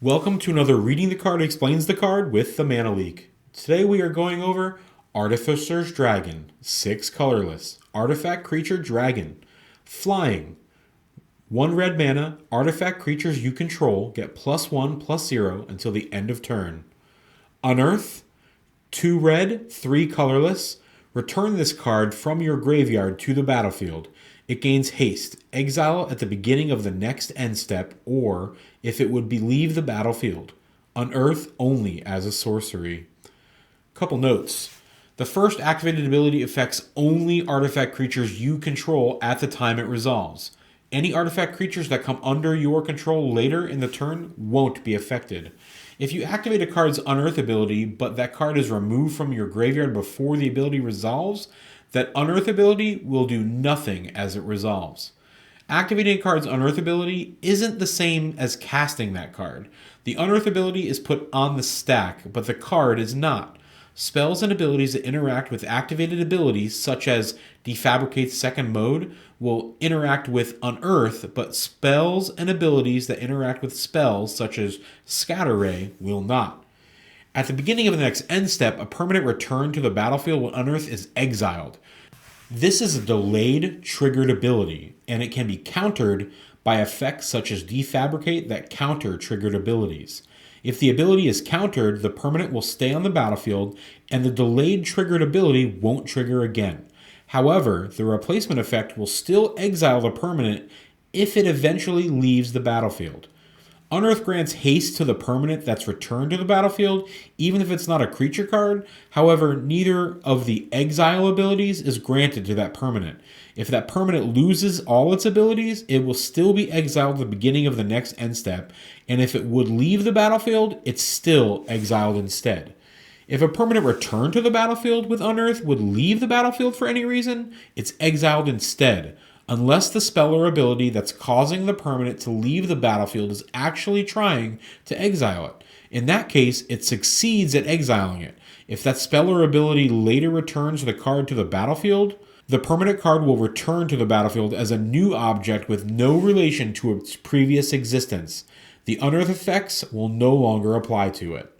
Welcome to another Reading the Card Explains the Card with the Mana Leak. Today we are going over Artificer's Dragon, 6 colorless, artifact creature dragon, flying, 1 red mana, artifact creatures you control get +1/+0 until the end of turn. Unearth, 2 red, 3 colorless, return this card from your graveyard to the battlefield. It gains haste, exile at the beginning of the next end step, or if it would leave the battlefield. Unearth only as a sorcery. Couple notes. The first activated ability affects only artifact creatures you control at the time it resolves. Any artifact creatures that come under your control later in the turn won't be affected. If you activate a card's Unearth ability, but that card is removed from your graveyard before the ability resolves, that Unearth ability will do nothing as it resolves. Activating a card's Unearth ability isn't the same as casting that card. The Unearth ability is put on the stack, but the card is not. Spells and abilities that interact with activated abilities, such as Defabricate's second mode, will interact with Unearth, but spells and abilities that interact with spells, such as Scatter Ray, will not. At the beginning of the next end step, a permanent return to the battlefield when Unearth is exiled. This is a delayed triggered ability, and it can be countered by effects such as Defabricate that counter triggered abilities. If the ability is countered, the permanent will stay on the battlefield, and the delayed triggered ability won't trigger again. However, the replacement effect will still exile the permanent if it eventually leaves the battlefield. Unearth grants haste to the permanent that's returned to the battlefield, even if it's not a creature card. However, neither of the exile abilities is granted to that permanent. If that permanent loses all its abilities, it will still be exiled at the beginning of the next end step, and if it would leave the battlefield, it's still exiled instead. If a permanent return to the battlefield with Unearth would leave the battlefield for any reason, it's exiled instead, unless the spell or ability that's causing the permanent to leave the battlefield is actually trying to exile it. In that case, it succeeds at exiling it. If that spell or ability later returns the card to the battlefield, the permanent card will return to the battlefield as a new object with no relation to its previous existence. The Unearth effects will no longer apply to it.